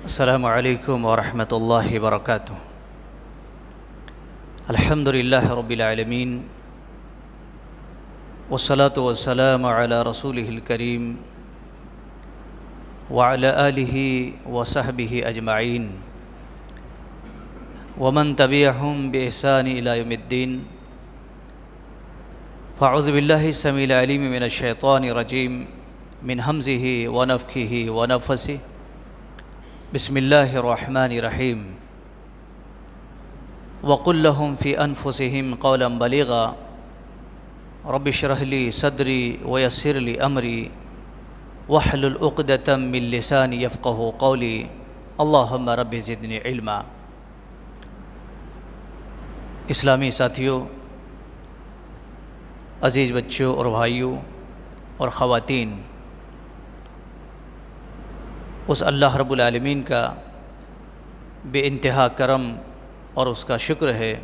السلام علیکم ورحمۃ اللہ وبرکاتہ۔ الحمد للہ رب العالمین والصلاة والسلام علی رسولہ الکریم وعلی آلہ وصحبہ اجمعین ومن تبعہم بإحسان الی یوم الدین۔ فاعوذ باللہ السمیع العلیم من الشیطان الرجیم من ہمزہ ونفخہ ونفثہ۔ بسم اللہ الرحمن الرحیم۔ وقل لهم فی انفسہم قولا بلیغا رب اشرح لی صدری ویسر لی امری واحلل عقدۃ من لسانی یفقہوا قولی اللہم رب زدنی علما۔ اسلامی ساتھیوں، عزیز بچوں اور بھائیوں اور خواتین، اس اللہ رب العالمین کا بے انتہا کرم اور اس کا شکر ہے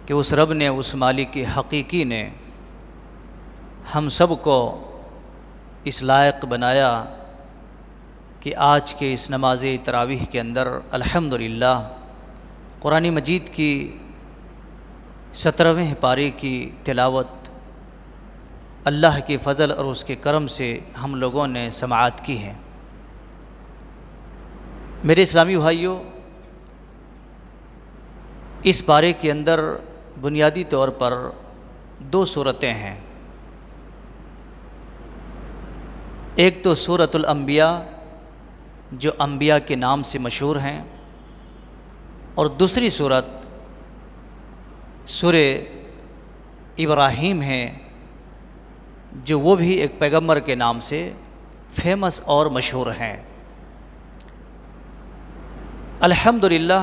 کہ اس رب نے، اس مالک حقیقی نے ہم سب کو اس لائق بنایا کہ آج کے اس نماز تراویح کے اندر الحمدللہ قرآن مجید کی 17ویں پارے کی تلاوت اللہ کے فضل اور اس کے کرم سے ہم لوگوں نے سماعت کی ہے۔ میرے اسلامی بھائیوں، اس پارے کے اندر بنیادی طور پر 2 صورتیں ہیں۔ ایک تو سورۃ الانبیاء جو انبیاء کے نام سے مشہور ہیں، اور دوسری صورت سورہ ابراہیم ہے جو وہ بھی ایک پیغمبر کے نام سے فیمس اور مشہور ہیں۔ الحمدللہ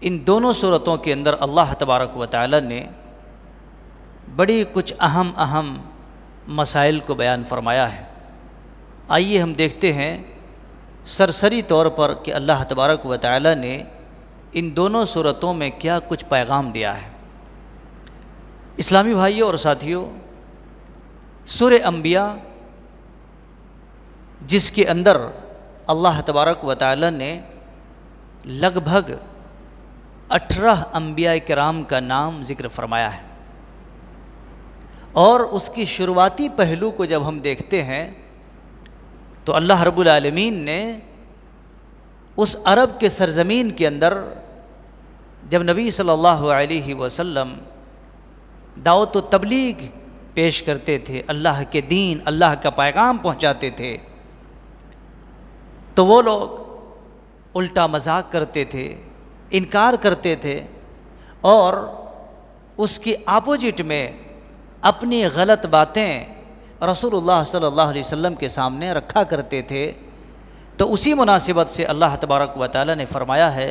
ان دونوں صورتوں کے اندر اللہ تبارک و تعالی نے بڑی کچھ اہم مسائل کو بیان فرمایا ہے۔ آئیے ہم دیکھتے ہیں سرسری طور پر کہ اللہ تبارک و تعالی نے ان دونوں صورتوں میں کیا کچھ پیغام دیا ہے۔ اسلامی بھائیوں اور ساتھیوں، سورہ انبیاء جس کے اندر اللہ تبارک و تعالی نے لگ بھگ 18 انبیاء کرام کا نام ذکر فرمایا ہے، اور اس کی شروعاتی پہلو کو جب ہم دیکھتے ہیں تو اللہ رب العالمین نے اس عرب کے سرزمین کے اندر جب نبی صلی اللہ علیہ وسلم دعوت و تبلیغ پیش کرتے تھے، اللہ کے دین، اللہ کا پیغام پہنچاتے تھے، تو وہ لوگ الٹا مذاق کرتے تھے، انکار کرتے تھے، اور اس کی اپوزٹ میں اپنی غلط باتیں رسول اللہ صلی اللہ علیہ وسلم کے سامنے رکھا کرتے تھے۔ تو اسی مناسبت سے اللہ تبارک و تعالی نے فرمایا ہے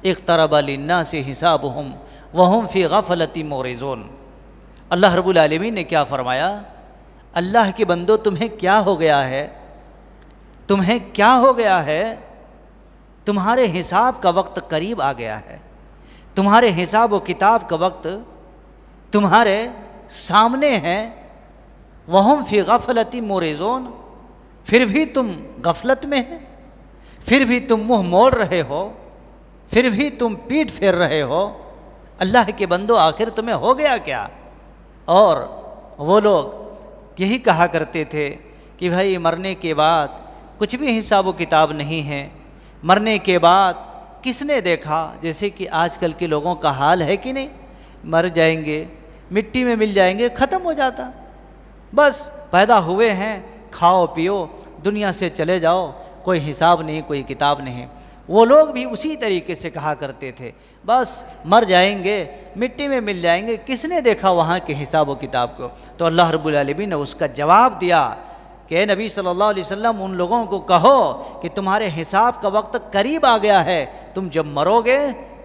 اقترب للناس حسابهم وهم فی غفلۃ معرضون۔ اللہ رب العالمین نے کیا فرمایا؟ اللہ کے بندو، تمہیں کیا ہو گیا ہے؟ تمہیں کیا ہو گیا ہے؟ تمہارے حساب کا وقت قریب آ گیا ہے، تمہارے حساب و کتاب کا وقت تمہارے سامنے ہے۔ وہم فی غفلۃ معرضون، پھر بھی تم غفلت میں ہیں، پھر بھی تم منہ موڑ رہے ہو، پھر بھی تم پیٹ پھیر رہے ہو۔ اللہ کے بندو، آخر تمہیں ہو گیا کیا؟ اور وہ لوگ یہی کہا کرتے تھے کہ بھائی مرنے کے بعد کچھ بھی حساب و کتاب نہیں ہے، مرنے کے بعد کس نے دیکھا؟ جیسے کہ آج کل کے لوگوں کا حال ہے کہ نہیں، مر جائیں گے، مٹی میں مل جائیں گے، ختم ہو جاتا، بس پیدا ہوئے ہیں، کھاؤ پیو، دنیا سے چلے جاؤ، کوئی حساب نہیں، کوئی کتاب نہیں۔ وہ لوگ بھی اسی طریقے سے کہا کرتے تھے، بس مر جائیں گے، مٹی میں مل جائیں گے، کس نے دیکھا وہاں کے حساب و کتاب کو؟ تو اللہ رب العالمین نے اس کا جواب دیا کہ اے نبی صلی اللہ علیہ وسلم، ان لوگوں کو کہو کہ تمہارے حساب کا وقت قریب آ گیا ہے، تم جب مرو گے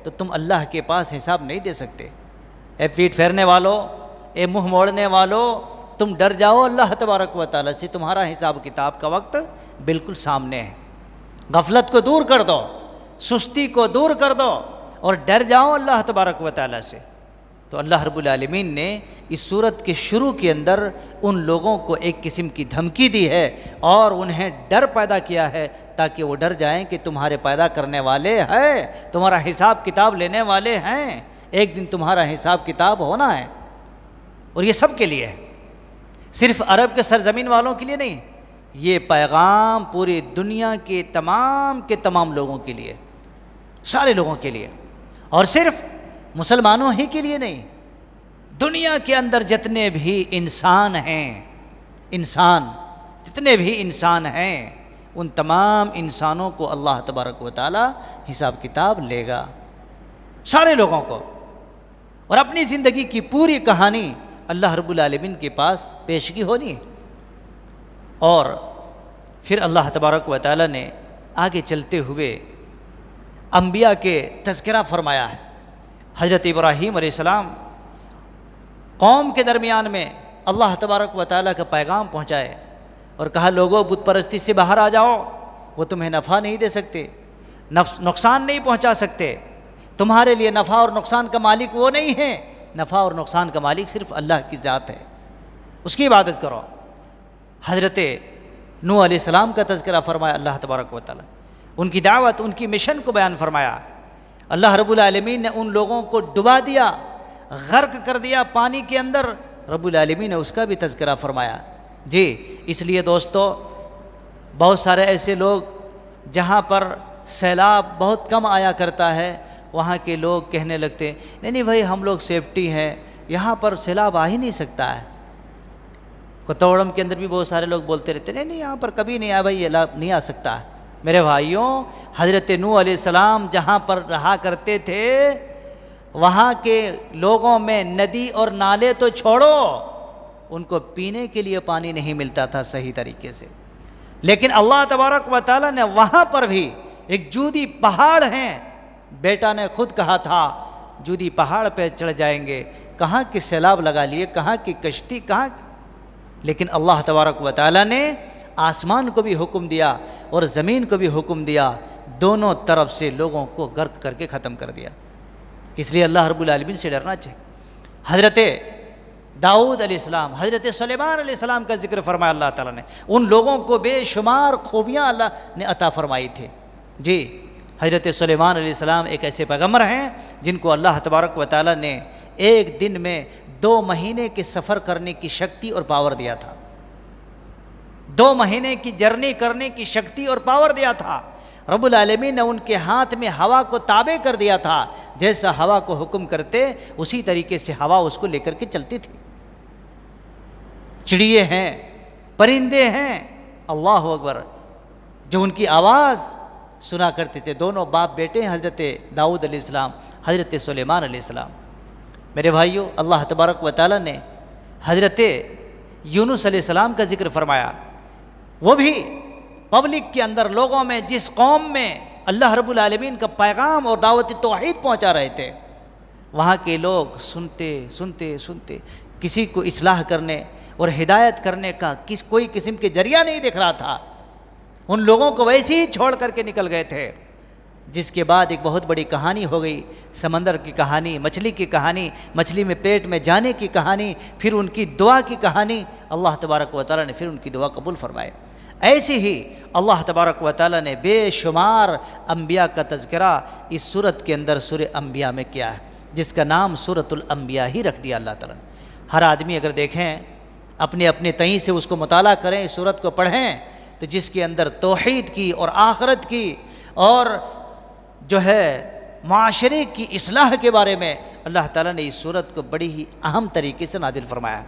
تو تم اللہ کے پاس حساب نہیں دے سکتے۔ اے پیٹ پھیرنے والو، اے منہ موڑنے والو، تم ڈر جاؤ اللہ تبارک و تعالیٰ سے، تمہارا حساب کتاب کا وقت بالکل سامنے ہے۔ غفلت کو دور کر دو، سستی کو دور کر دو، اور ڈر جاؤ اللہ تبارک و تعالیٰ سے۔ تو تو اللہ رب العالمین نے اس صورت کے شروع کے اندر ان لوگوں کو ایک قسم کی دھمکی دی ہے اور انہیں ڈر پیدا کیا ہے تاکہ وہ ڈر جائیں کہ تمہارے پیدا کرنے والے ہیں، تمہارا حساب کتاب لینے والے ہیں، ایک دن تمہارا حساب کتاب ہونا ہے۔ اور یہ سب کے لیے ہے، صرف عرب کے سرزمین والوں کے لیے نہیں، یہ پیغام پوری دنیا کے تمام لوگوں کے لیے، سارے لوگوں کے لیے، اور صرف مسلمانوں ہی کے لیے نہیں، دنیا کے اندر جتنے بھی انسان ہیں، جتنے بھی انسان ہیں، ان تمام انسانوں کو اللہ تبارک و تعالی حساب کتاب لے گا، سارے لوگوں کو، اور اپنی زندگی کی پوری کہانی اللہ رب العالمین کے پاس پیشگی ہونی ہے۔ اور پھر اللہ تبارک و تعالی نے آگے چلتے ہوئے انبیاء کے تذکرہ فرمایا ہے۔ حضرت ابراہیم علیہ السلام قوم کے درمیان میں اللہ تبارک و تعالیٰ کا پیغام پہنچائے اور کہا لوگوں بت پرستی سے باہر آ جاؤ، وہ تمہیں نفع نہیں دے سکتے، نقصان نہیں پہنچا سکتے، تمہارے لیے نفع اور نقصان کا مالک وہ نہیں ہے، نفع اور نقصان کا مالک صرف اللہ کی ذات ہے، اس کی عبادت کرو۔ حضرت نوح علیہ السلام کا تذکرہ فرمایا اللہ تبارک و تعالیٰ، ان کی دعوت، ان کی مشن کو بیان فرمایا۔ اللہ رب العالمین نے ان لوگوں کو ڈبا دیا، غرق کر دیا پانی کے اندر، رب العالمین نے اس کا بھی تذکرہ فرمایا۔ جی اس لیے دوستو، بہت سارے ایسے لوگ جہاں پر سیلاب بہت کم آیا کرتا ہے، وہاں کے لوگ کہنے لگتے نہیں بھائی ہم لوگ سیفٹی ہیں، یہاں پر سیلاب آ ہی نہیں سکتا ہے۔ کتوڑم کے اندر بھی بہت سارے لوگ بولتے رہتے نہیں یہاں پر کبھی نہیں آیا بھائی، یہ نہیں آ سکتا ہے۔ میرے بھائیوں، حضرت نوح علیہ السلام جہاں پر رہا کرتے تھے وہاں کے لوگوں میں ندی اور نالے تو چھوڑو، ان کو پینے کے لیے پانی نہیں ملتا تھا صحیح طریقے سے، لیکن اللہ تبارک و تعالیٰ نے وہاں پر بھی ایک جودی پہاڑ ہیں، بیٹا نے خود کہا تھا جودی پہاڑ پہ چڑھ جائیں گے، کہاں کی سیلاب لگا لیے، کہاں کی کشتی، کہاں، لیکن اللہ تبارک و تعالیٰ نے آسمان کو بھی حکم دیا اور زمین کو بھی حکم دیا، دونوں طرف سے لوگوں کو غرق کر کے ختم کر دیا۔ اس لیے اللہ رب العالمین سے ڈرنا چاہیے۔ حضرت داؤد علیہ السلام، حضرت سلیمان علیہ السلام کا ذکر فرمایا اللہ تعالیٰ نے، ان لوگوں کو بے شمار خوبیاں اللہ نے عطا فرمائی تھی۔ جی حضرت سلیمان علیہ السلام ایک ایسے پیغمبر ہیں جن کو اللہ تبارک و تعالیٰ نے ایک دن میں 2 مہینے کے سفر کرنے کی شکتی اور پاور دیا تھا، 2 مہینے کی جرنی کرنے کی شکتی اور پاور دیا تھا۔ رب العالمین نے ان کے ہاتھ میں ہوا کو تابع کر دیا تھا، جیسا ہوا کو حکم کرتے اسی طریقے سے ہوا اس کو لے کر کے چلتی تھی۔ چڑیے ہیں، پرندے ہیں، اللہ اکبر، جو ان کی آواز سنا کرتے تھے۔ دونوں باپ بیٹے ہیں حضرت داؤد علیہ السلام، حضرت سلیمان علیہ السلام۔ میرے بھائیوں، اللہ تبارک و تعالیٰ نے حضرت یونس علیہ السلام کا ذکر فرمایا، وہ بھی پبلک کے اندر، لوگوں میں، جس قوم میں اللہ رب العالمین کا پیغام اور دعوت توحید پہنچا رہے تھے، وہاں کے لوگ سنتے کسی کو اصلاح کرنے اور ہدایت کرنے کا کوئی قسم کے ذریعہ نہیں دکھ رہا تھا، ان لوگوں کو ویسے ہی چھوڑ کر کے نکل گئے تھے۔ جس کے بعد ایک بہت بڑی کہانی ہو گئی، سمندر کی کہانی، مچھلی کی کہانی، مچھلی میں پیٹ میں جانے کی کہانی، پھر ان کی دعا کی کہانی۔ اللہ تبارک و تعالیٰ نے پھر ان کی دعا قبول فرمائے۔ ایسے ہی اللہ تبارک و تعالیٰ نے بے شمار انبیاء کا تذکرہ اس سورت کے اندر سورہ انبیاء میں کیا ہے، جس کا نام سورۃ الانبیاء ہی رکھ دیا اللہ تعالیٰ نے۔ ہر آدمی اگر دیکھیں، اپنے تئیں سے اس کو مطالعہ کریں، اس سورت کو پڑھیں، تو جس کے اندر توحید کی اور آخرت کی اور جو ہے معاشرے کی اصلاح کے بارے میں اللہ تعالیٰ نے اس سورت کو بڑی ہی اہم طریقے سے نازل فرمایا۔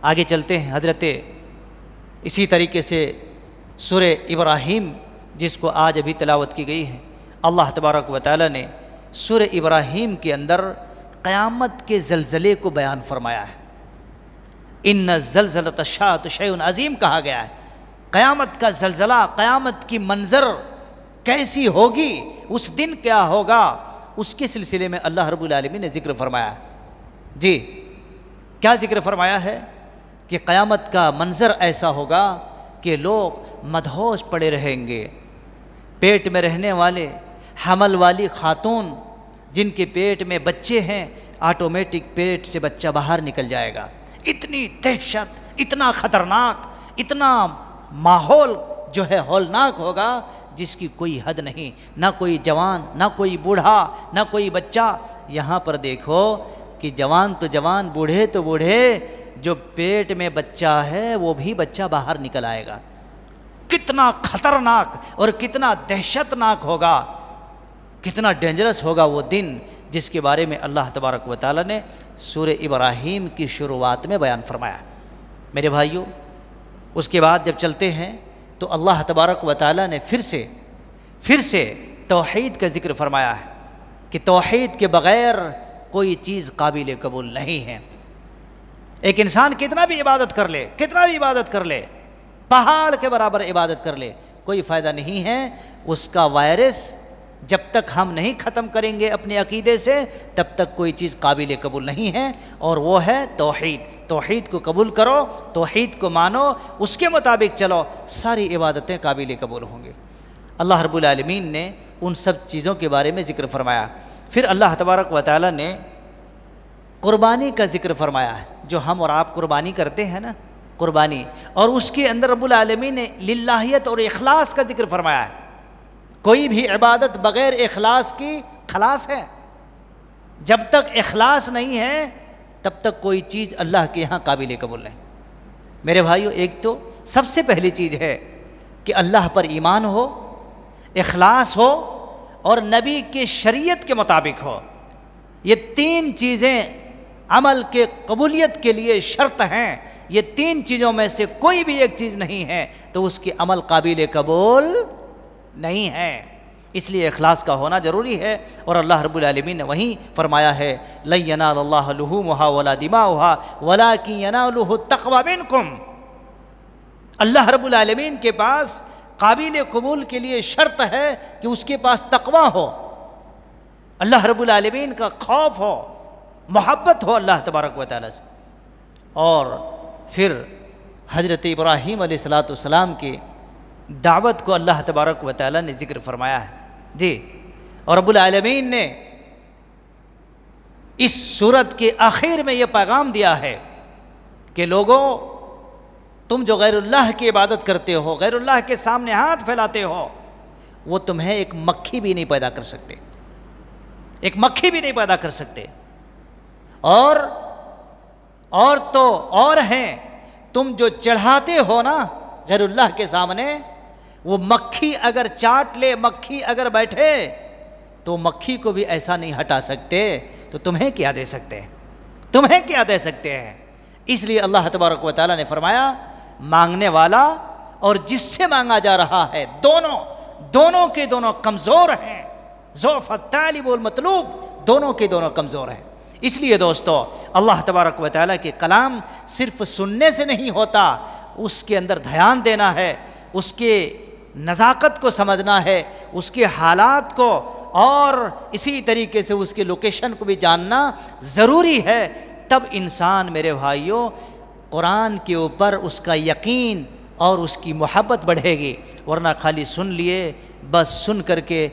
آگے چلتے ہیں، حضرت اسی طریقے سے سورہ ابراہیم جس کو آج ابھی تلاوت کی گئی ہے، اللہ تبارک و تعالیٰ نے سورہ ابراہیم کے اندر قیامت کے زلزلے کو بیان فرمایا ہے۔ ان الزلزلۃ الساعۃ شیء عظیم کہا گیا ہے، قیامت کا زلزلہ، قیامت کی منظر کیسی ہوگی، اس دن کیا ہوگا، اس کے سلسلے میں اللہ رب العالمین نے ذکر فرمایا ہے۔ جی کیا ذکر فرمایا ہے کہ قیامت کا منظر ایسا ہوگا کہ لوگ مدہوش پڑے رہیں گے، پیٹ میں رہنے والے، حمل والی خاتون جن کے پیٹ میں بچے ہیں، آٹومیٹک پیٹ سے بچہ باہر نکل جائے گا۔ اتنی دہشت، اتنا خطرناک، اتنا ماحول جو ہے ہولناک ہوگا جس کی کوئی حد نہیں، نہ کوئی جوان، نہ کوئی بوڑھا، نہ کوئی بچہ۔ یہاں پر دیکھو کہ جوان تو جوان، بوڑھے تو بوڑھے، جو پیٹ میں بچہ ہے وہ بھی بچہ باہر نکل آئے گا۔ کتنا خطرناک اور کتنا دہشت ناک ہوگا، کتنا ڈینجرس ہوگا وہ دن جس کے بارے میں اللہ تبارک و تعالیٰ نے سورہ ابراہیم کی شروعات میں بیان فرمایا۔ میرے بھائیوں، اس کے بعد جب چلتے ہیں تو اللہ تبارک و تعالیٰ نے پھر سے توحید کا ذکر فرمایا ہے کہ توحید کے بغیر کوئی چیز قابل قبول نہیں ہے۔ ایک انسان کتنا بھی عبادت کر لے، پہاڑ کے برابر عبادت کر لے، کوئی فائدہ نہیں ہے۔ اس کا وائرس جب تک ہم نہیں ختم کریں گے اپنے عقیدے سے، تب تک کوئی چیز قابل قبول نہیں ہے، اور وہ ہے توحید۔ توحید کو قبول کرو، توحید کو مانو، اس کے مطابق چلو، ساری عبادتیں قابل قبول ہوں گے۔ اللہ رب العالمین نے ان سب چیزوں کے بارے میں ذکر فرمایا۔ پھر اللہ تبارک و تعالیٰ نے قربانی کا ذکر فرمایا ہے، جو ہم اور آپ قربانی کرتے ہیں نا، قربانی، اور اس کے اندر رب العالمین نے للہیت اور اخلاص کا ذکر فرمایا ہے۔ کوئی بھی عبادت بغیر اخلاص کی خلاص ہے۔ جب تک اخلاص نہیں ہے تب تک کوئی چیز اللہ کے یہاں قابل قبول نہیں۔ میرے بھائیو، ایک تو سب سے پہلی چیز ہے کہ اللہ پر ایمان ہو، اخلاص ہو، اور نبی کی شریعت کے مطابق ہو۔ یہ تین چیزیں عمل کے قبولیت کے لیے شرط ہیں۔ یہ تین چیزوں میں سے کوئی بھی ایک چیز نہیں ہے تو اس کی عمل قابل قبول نہیں ہے۔ اس لیے اخلاص کا ہونا ضروری ہے، اور اللہ رب العالمین نے وہیں فرمایا ہے لن ینال اللہ لحومها ولا دماؤها ولکن ینالہ التقوی منکم۔ اللہ رب العالمین کے پاس قابل قبول کے لیے شرط ہے کہ اس کے پاس تقوی ہو، اللہ رب العالمین کا خوف ہو، محبت ہو اللہ تبارک و تعالیٰ سے۔ اور پھر حضرت ابراہیم علیہ السلام کی دعوت کو اللہ تبارک و تعالیٰ نے ذکر فرمایا ہے۔ جی، اور رب العالمین نے اس سورت کے آخر میں یہ پیغام دیا ہے کہ لوگوں، تم جو غیر اللہ کی عبادت کرتے ہو، غیر اللہ کے سامنے ہاتھ پھیلاتے ہو، وہ تمہیں ایک مکھی بھی نہیں پیدا کر سکتے، ایک مکھی بھی نہیں پیدا کر سکتے۔ اور تو اور ہیں، تم جو چڑھاتے ہو نا غیر اللہ کے سامنے، وہ مکھی اگر چاٹ لے، مکھی اگر بیٹھے تو مکھی کو بھی ایسا نہیں ہٹا سکتے، تو تمہیں کیا دے سکتے ہیں، تمہیں کیا دے سکتے ہیں۔ اس لیے اللہ تبارک و تعالیٰ نے فرمایا مانگنے والا اور جس سے مانگا جا رہا ہے دونوں کے دونوں کمزور ہیں۔ ضعف الطالب والمطلوب، دونوں کے دونوں کمزور ہیں۔ اس لیے دوستو، اللہ تبارک و تعالیٰ کے کلام صرف سننے سے نہیں ہوتا، اس کے اندر دھیان دینا ہے، اس کے نزاکت کو سمجھنا ہے، اس کے حالات کو، اور اسی طریقے سے اس کے لوکیشن کو بھی جاننا ضروری ہے۔ تب انسان میرے بھائیوں قرآن کے اوپر اس کا یقین اور اس کی محبت بڑھے گی، ورنہ خالی سن لیے، بس سن کر کے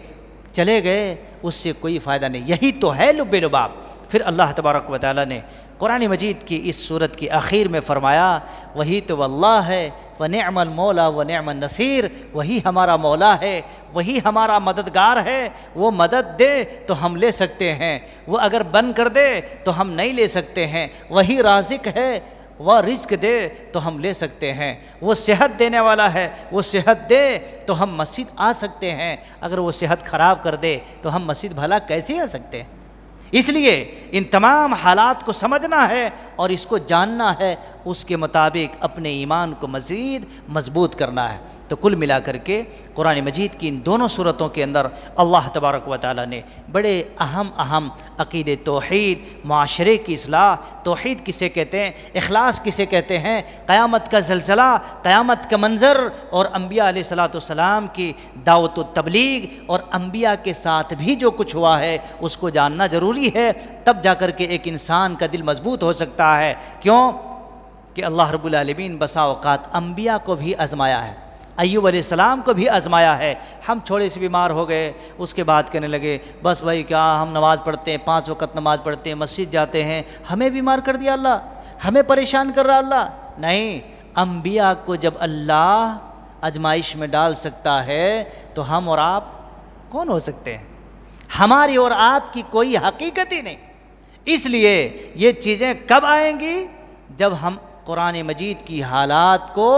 چلے گئے، اس سے کوئی فائدہ نہیں۔ یہی تو ہے لب لباب۔ پھر اللہ تبارک و تعالیٰ نے قرآن مجید کی اس سورت کی آخر میں فرمایا وہی تو اللہ ہے ونعم المولا ونعم النصیر، وہی ہمارا مولا ہے، وہی ہمارا مددگار ہے۔ وہ مدد دے تو ہم لے سکتے ہیں، وہ اگر بند کر دے تو ہم نہیں لے سکتے ہیں۔ وہی رازق ہے، وہ رزق دے تو ہم لے سکتے ہیں۔ وہ صحت دینے والا ہے، وہ صحت دے تو ہم مسجد آ سکتے ہیں، اگر وہ صحت خراب کر دے تو ہم مسجد بھلا کیسے آ سکتے ہیں؟ اس لیے ان تمام حالات کو سمجھنا ہے اور اس کو جاننا ہے، اس کے مطابق اپنے ایمان کو مزید مضبوط کرنا ہے۔ تو کل ملا کر کے قرآن مجید کی ان دونوں صورتوں کے اندر اللہ تبارک و تعالیٰ نے بڑے اہم عقید توحید، معاشرے کی اصلاح، توحید کسے کہتے ہیں، اخلاص کسے کہتے ہیں، قیامت کا زلزلہ، قیامت کا منظر، اور انبیاء علیہ السلام کی دعوت و تبلیغ، اور انبیاء کے ساتھ بھی جو کچھ ہوا ہے اس کو جاننا ضروری ہے۔ تب جا کر کے ایک انسان کا دل مضبوط ہو سکتا ہے۔ کیوں کہ اللہ رب العالمین بسا اوقات انبیاء کو بھی آزمایا ہے، ایوب علیہ السلام کو بھی آزمایا ہے۔ ہم تھوڑے سے بیمار ہو گئے، اس کے بعد کہنے لگے بس بھائی کیا ہم نماز پڑھتے ہیں، 5 وقت نماز پڑھتے ہیں، مسجد جاتے ہیں، ہمیں بیمار کر دیا اللہ، ہمیں پریشان کر رہا اللہ۔ نہیں، انبیاء کو جب اللہ آزمائش میں ڈال سکتا ہے تو ہم اور آپ کون ہو سکتے ہیں؟ ہماری اور آپ کی کوئی حقیقت ہی نہیں۔ اس لیے یہ چیزیں کب آئیں گی؟ جب ہم قرآن مجید کی حالات کو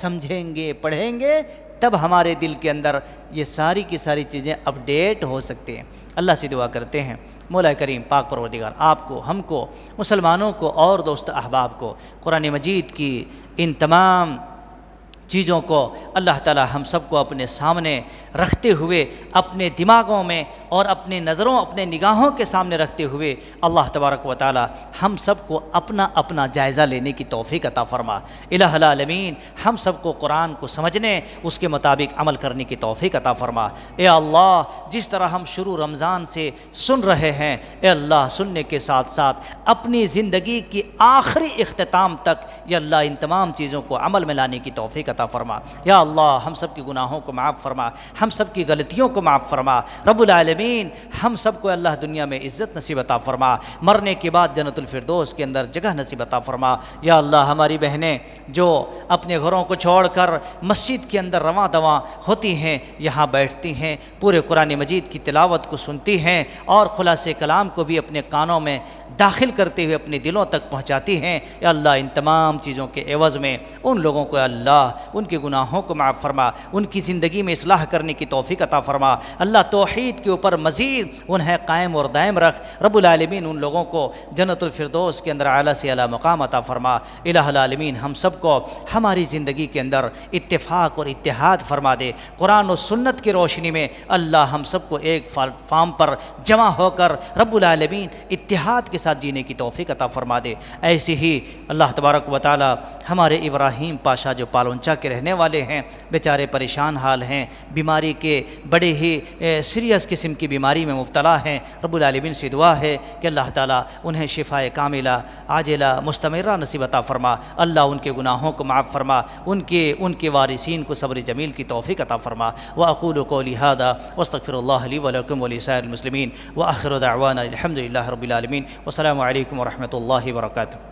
سمجھیں گے، پڑھیں گے، تب ہمارے دل کے اندر یہ ساری کی ساری چیزیں اپڈیٹ ہو سکتے ہیں۔ اللہ سے دعا کرتے ہیں مولا کریم پاک پروردگار آپ کو، ہم کو، مسلمانوں کو اور دوست احباب کو قرآن مجید کی ان تمام چیزوں کو اللہ تعالی ہم سب کو اپنے سامنے رکھتے ہوئے، اپنے دماغوں میں اور اپنے نظروں، اپنے نگاہوں کے سامنے رکھتے ہوئے اللہ تبارک و تعالی ہم سب کو اپنا اپنا جائزہ لینے کی توفیق عطا فرما۔ الہ العالمین ہم سب کو قرآن کو سمجھنے، اس کے مطابق عمل کرنے کی توفیق عطا فرما۔ اے اللہ جس طرح ہم شروع رمضان سے سن رہے ہیں، اے اللہ سننے کے ساتھ ساتھ اپنی زندگی کی آخری اختتام تک یا اللہ ان تمام چیزوں کو عمل میں لانے کی توفیق عطا فرما۔ یا اللہ ہم سب کی گناہوں کو معاف فرما، ہم سب کی غلطیوں کو معاف فرما۔ رب العالمین ہم سب کو اللہ دنیا میں عزت نصیب عطا فرما، مرنے کے بعد جنت الفردوس کے اندر جگہ نصیب عطا فرما۔ یا اللہ ہماری بہنیں جو اپنے گھروں کو چھوڑ کر مسجد کے اندر رواں دواں ہوتی ہیں، یہاں بیٹھتی ہیں، پورے قرآن مجید کی تلاوت کو سنتی ہیں اور خلاصے کلام کو بھی اپنے کانوں میں داخل کرتے ہوئے اپنے دلوں تک پہنچاتی ہیں، یا اللہ ان تمام چیزوں کے عوض میں ان لوگوں کو اللہ ان کے گناہوں کو معاف فرما، ان کی زندگی میں اصلاح کرنے کی توفیق عطا فرما۔ اللہ توحید کے اوپر مزید انہیں قائم اور دائم رکھ۔ رب العالمین ان لوگوں کو جنت الفردوس کے اندر اعلیٰ سے اعلیٰ مقام عطا فرما۔ الہ العالمین ہم سب کو ہماری زندگی کے اندر اتفاق اور اتحاد فرما دے۔ قرآن و سنت کی روشنی میں اللہ ہم سب کو ایک فارم پر جمع ہو کر رب العالمین اتحاد کے ساتھ جینے کی توفیق عطا فرما دے۔ ایسے ہی اللہ تبارک و تعالی ہمارے ابراہیم پاشا جو پالونچا کے رہنے والے ہیں، بیچارے پریشان حال ہیں، بیماری کے بڑے ہی سیریس قسم کی بیماری میں مبتلا ہیں، رب العالمین سے دعا ہے کہ اللہ تعالیٰ انہیں شفائے کاملہ عاجلہ مستمرہ نصیب عطا فرما۔ اللہ ان کے گناہوں کو معاف فرما، ان کے وارثین کو صبر جمیل کی توفیق عطا فرما۔ واقول قولی ھذا واستغفر اللہ لی ولکم ولسائر المسلمین وآخر دعوانا الحمد للہ رب العالمین۔ والسلام علیکم ورحمۃ اللہ وبرکاتہ۔